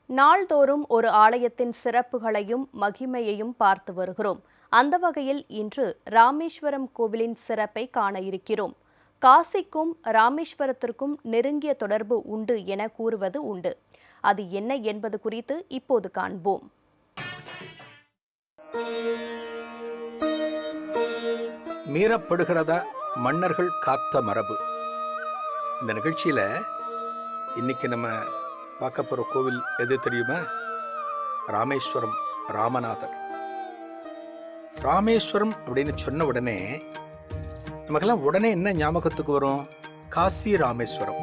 நாள்தோறும் ஒரு ஆலயத்தின் சிறப்புகளையும் மகிமையையும் பார்த்து வருகிறோம். அந்த வகையில் இன்று ராமேஸ்வரம் கோவிலின் சிறப்பை காண இருக்கிறோம். காசிக்கும் ராமேஸ்வரத்திற்கும் நெருங்கிய தொடர்பு உண்டு என கூறுவது உண்டு. அது என்ன என்பது குறித்து இப்போது காண்போம். மீறப்படுகிறதா மன்னர்கள் காத்த மரபு. இந்த நிகழ்ச்சியில இன்னைக்கு நம்ம பார்க்க போற கோவில் எது தெரியுமா? ராமேஸ்வரம் ராமநாதர். ராமேஸ்வரம் அப்படின்னு சொன்ன உடனே நமக்கெல்லாம் உடனே என்ன ஞாபகத்துக்கு வரும்? காசி ராமேஸ்வரம்.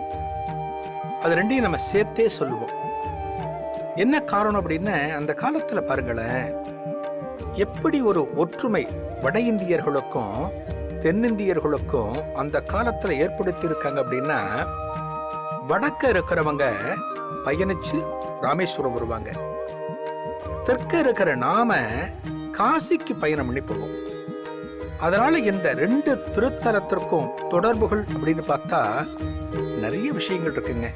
அது ரெண்டையும் நம்ம சேர்த்தே சொல்லுவோம். என்ன காரணம் அப்படின்னா, அந்த காலத்துல பாருங்களேன், எப்படி ஒரு ஒற்றுமை வட இந்தியர்களுக்கும் தென்னிந்தியர்களுக்கும் அந்த காலத்துல ஏற்படுத்தி இருக்காங்க அப்படின்னா, வடக்க இருக்கிறவங்க பயணிச்சு ராமேஸ்வரம் வருவாங்க, தெற்க இருக்கிற நாம காசிக்கு பயணம் பண்ணி போவோம். அதனால இந்த ரெண்டு திருத்தலத்திற்கும் தொடர்புகள் அப்படின்னு பார்த்தா நிறைய விஷயங்கள் இருக்குங்க.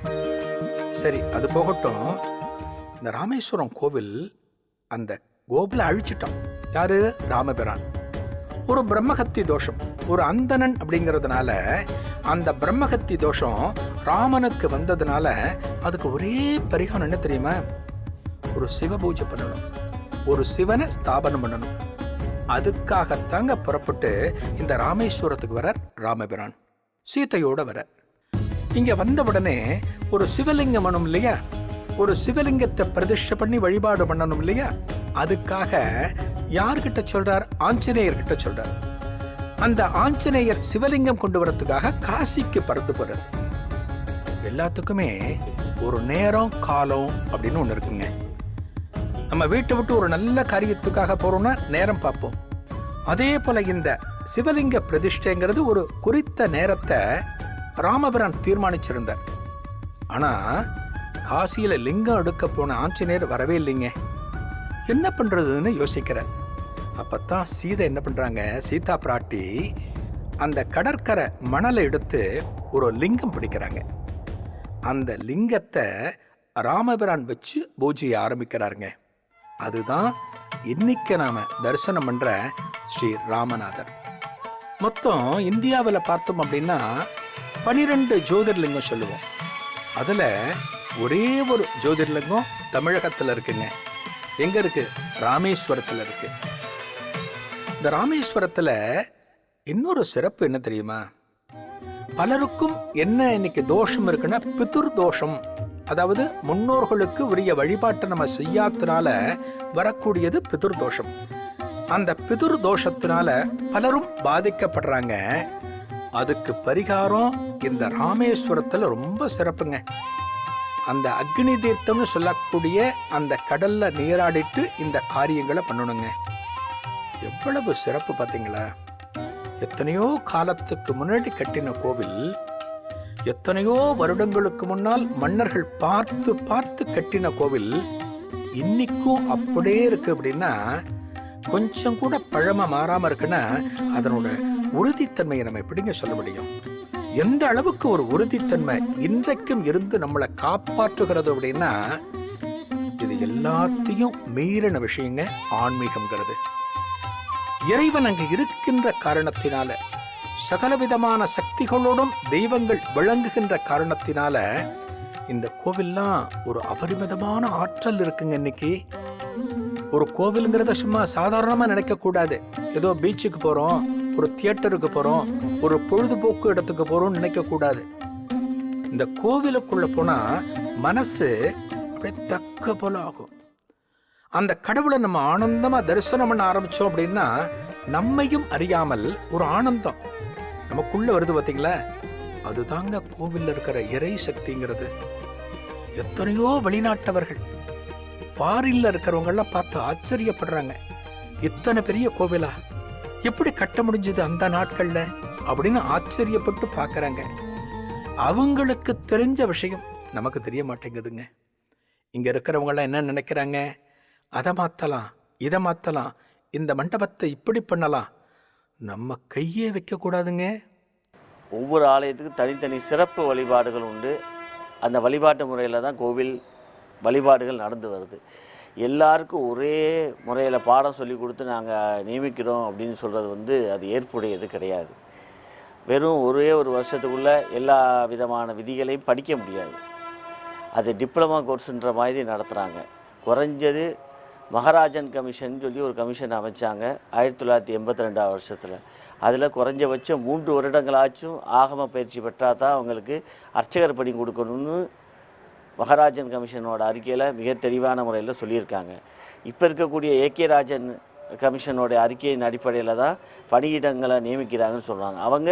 சரி, அது போகட்டும். இந்த ராமேஸ்வரம் கோவில் அந்த கோவிலை அழிச்சிட்டான். யாரு? ராமபிரான். ஒரு பிரம்மஹத்தி தோஷம், ஒரு அந்தணன் அப்படிங்கிறதுனால அந்த பிரம்மஹத்தி தோஷம் ராமனுக்கு வந்ததுனால அதுக்கு ஒரே பரிகாரம் என்ன தெரியுமா? ஒரு சிவ பூஜை பண்ணணும், ஒரு சிவனை ஸ்தாபனம் பண்ணணும். அதுக்காகத்தாங்க புறப்பட்டு இந்த ராமேஸ்வரத்துக்கு வர ராமபிரான் சீதையோட வர. இங்க வந்த உடனே ஒரு சிவலிங்கம் பண்ணணும் இல்லையா? ஒரு சிவலிங்கத்தை பிரதிஷ்டை பண்ணி வழிபாடு பண்ணணும் இல்லையா? அதுக்காக யார்கிட்ட சொல்றார்? ஆஞ்சநேயர்கிட்ட சொல்றார். அந்த ஆஞ்சநேயர் சிவலிங்கம் கொண்டு வரதுக்காக காசிக்கு பறந்து போறார். எல்லாத்துக்குமே ஒரு நேரம் காலம் அப்படின்னு ஒண்ணு இருக்குங்க. நம்ம வீட்டை விட்டு ஒரு நல்ல காரியத்துக்காக போறோம்னா நேரம் பார்ப்போம். அதே போல இந்த சிவலிங்க பிரதிஷ்டைங்கிறது ஒரு குறித்த நேரத்தை ராமபிரான் தீர்மானிச்சிருந்தார். ஆனா காசியில லிங்கம் எடுக்க போன ஆஞ்சநேயர் வரவே இல்லைங்க. என்ன பண்றதுன்னு யோசிக்கிறேன். அப்பத்தான் சீதை என்ன பண்றாங்க, சீதா பிராட்டி அந்த கடற்கரை மணலை எடுத்து ஒரு லிங்கம் பிடிக்கிறாங்க. அந்த லிங்கத்தை ராமபிரான் வச்சு பூஜையை ஆரம்பிக்கிறாருங்க. அதுதான் இன்னைக்கு நாம தரிசனம் பண்ற ஸ்ரீ ராமநாதர். மொத்தம் இந்தியாவில் பார்த்தோம் அப்படின்னா 12 ஜோதிர்லிங்கம் சொல்லுவோம். அதுல ஒரே ஒரு ஜோதிர்லிங்கம் தமிழகத்துல இருக்குங்க. எங்க இருக்கு? ராமேஸ்வரத்துல இருக்கு. இந்த ராமேஸ்வரத்துல இன்னொரு சிறப்பு என்ன தெரியுமா? பலருக்கும் என்ன இன்னைக்கு தோஷம் இருக்குன்னா, பிதுர் தோஷம். அதாவது முன்னோர்களுக்கு உரிய வழிபாட்டை நம்ம செய்யாதனால வரக்கூடியது பிதுர் தோஷம். அந்த பிதுர் தோஷத்தினால பலரும் பாதிக்கப்படுறாங்க. அதுக்கு பரிகாரம் இந்த ராமேஸ்வரத்துல ரொம்ப சிறப்புங்க. அந்த அக்னி தீர்த்தம்னு சொல்லக்கூடிய அந்த கடல்ல நீராடிட்டு இந்த காரியங்களை பண்ணணுங்க. எவ்வளவு சிறப்பு பார்த்தீங்களா? எத்தனையோ காலத்துக்கு முன்னாடி கட்டின கோவில், எத்தனையோ வருடங்களுக்கு முன்னால் மன்னர்கள் பார்த்து பார்த்து கட்டின கோவில் இன்னைக்கும் அப்படியே இருக்கு. அப்படின்னா கொஞ்சம் கூட பழமை மாறாம இருக்குன்னா அதனோட உறுதித்தன்மையை நம்ம எப்படிங்க சொல்ல முடியும்? எந்த அளவுக்கு ஒரு உறுதித்தன்மை இன்றைக்கும் இருந்து நம்மளை காப்பாற்றுகிறது அப்படின்னா, இது எல்லாத்தையும் மீறின விஷயங்க ஆன்மீகம்ங்கிறது. இறைவன் அங்கு இருக்கின்ற காரணத்தினால, சகலவிதமான சக்திகளோடும் தெய்வங்கள் விளங்குகின்ற காரணத்தினால இந்த கோவில்லாம் ஒரு அபரிமிதமான ஆற்றல் இருக்குங்க. இன்னைக்கு ஒரு கோவிலுங்கிறத சும்மா சாதாரணமா நினைக்க கூடாது. ஏதோ பீச்சுக்கு போறோம், ஒரு தியேட்டருக்கு போறோம், ஒரு பொழுதுபோக்கு இடத்துக்கு போறோம்னு நினைக்க கூடாது. இந்த கோவிலுக்குள்ள போனா மனசு அப்படியே தக்க போல ஆகும். அந்த கடவுளை நம்ம ஆனந்தமா தரிசனம் பண்ண ஆரம்பிச்சோம் அப்படின்னா நம்மையும் அறியாமல் ஒரு ஆனந்தம் நமக்குள்ள வருது. பார்த்தீங்களா? அதுதாங்க கோவில்ல இருக்கிற இறை சக்திங்கிறது. எத்தனையோ வெளிநாட்டவர்கள், ஃபாரின்ல இருக்கிறவங்க எல்லாம் பார்த்து ஆச்சரியப்படுறாங்க. இத்தனை பெரிய கோவிலா எப்படி கட்ட முடிஞ்சது அந்த நாட்கள்ல அப்படின்னு ஆச்சரியப்பட்டு பார்க்கறாங்க. அவங்களுக்கு தெரிஞ்ச விஷயம் நமக்கு தெரிய மாட்டேங்குதுங்க. இங்க இருக்கிறவங்க எல்லாம் என்ன நினைக்கிறாங்க? அதை மாத்தலாம், இதை மாத்தலாம், இந்த மண்டபத்தை இப்படி பண்ணலாம். நம்ம கையே வைக்க கூடாதுங்க. ஒவ்வொரு ஆலயத்துக்கும் தனித்தனி சிறப்பு வழிபாடுகள் உண்டு. அந்த வழிபாட்டு முறையில் தான் கோவில் வழிபாடுகள் நடந்து வருது. எல்லாருக்கும் ஒரே முறையில் பாடம் சொல்லி கொடுத்து நாங்கள் நியமிக்கிறோம் அப்படின்னு சொல்கிறது வந்து அது ஏற்புடையது கிடையாது. வெறும் ஒரே ஒரு வருஷத்துக்குள்ளே எல்லா விதமான விதிகளையும் படிக்க முடியாது. அது டிப்ளமா கோர்ஸுன்ற மாதிரி நடத்துகிறாங்க. குறைஞ்சது மகாராஜன் கமிஷன் சொல்லி ஒரு கமிஷன் அமைச்சாங்க 1982 வருஷத்தில். அதில் குறைஞ்சபட்சம் 3 வருடங்களாச்சும் ஆகம பயிற்சி பெற்றால் தான் அவங்களுக்கு அர்ச்சகர் பணி கொடுக்கணும்னு மகாராஜன் கமிஷனோட அறிக்கையில் மிக தெளிவான முறையில் சொல்லியிருக்காங்க. இப்போ இருக்கக்கூடிய ஏகே ராஜன் கமிஷனோட அறிக்கையின் அடிப்படையில் தான் பணியிடங்களை நியமிக்கிறாங்கன்னு சொல்கிறாங்க. அவங்க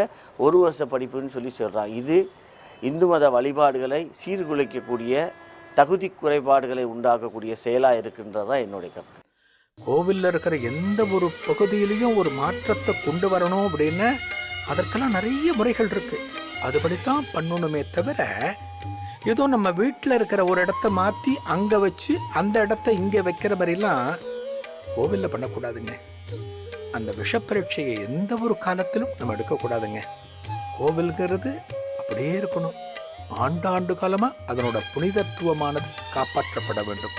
1 வருஷ படிப்புன்னு சொல்லி சொல்கிறாங்க. இது இந்து மத வழிபாடுகளை சீர்குலைக்கக்கூடிய தகுதி குறைபாடுகளை உண்டாக்கக்கூடிய செயலாக இருக்குன்றதான் என்னுடைய கருத்து. கோவிலில் இருக்கிற எந்த ஒரு பகுதியிலையும் ஒரு மாற்றத்தை கொண்டு வரணும் அப்படின்னா அதற்கெல்லாம் நிறைய முறைகள் இருக்கு. அதுபடித்தான் பண்ணணுமே தவிர ஏதோ நம்ம வீட்டில் இருக்கிற ஒரு இடத்த மாற்றி அங்கே வச்சு அந்த இடத்த இங்கே வைக்கிற மாதிரிலாம் கோவிலில் பண்ணக்கூடாதுங்க. அந்த விஷப்பரீட்சையை எந்த ஒரு காலத்திலும் நம்ம எடுக்கக்கூடாதுங்க. கோவில்கிறது அப்படியே இருக்கணும். ஆண்டாண்டு காலமாக அதனோட புனிதத்துவமானது காப்பாற்றப்பட வேண்டும்.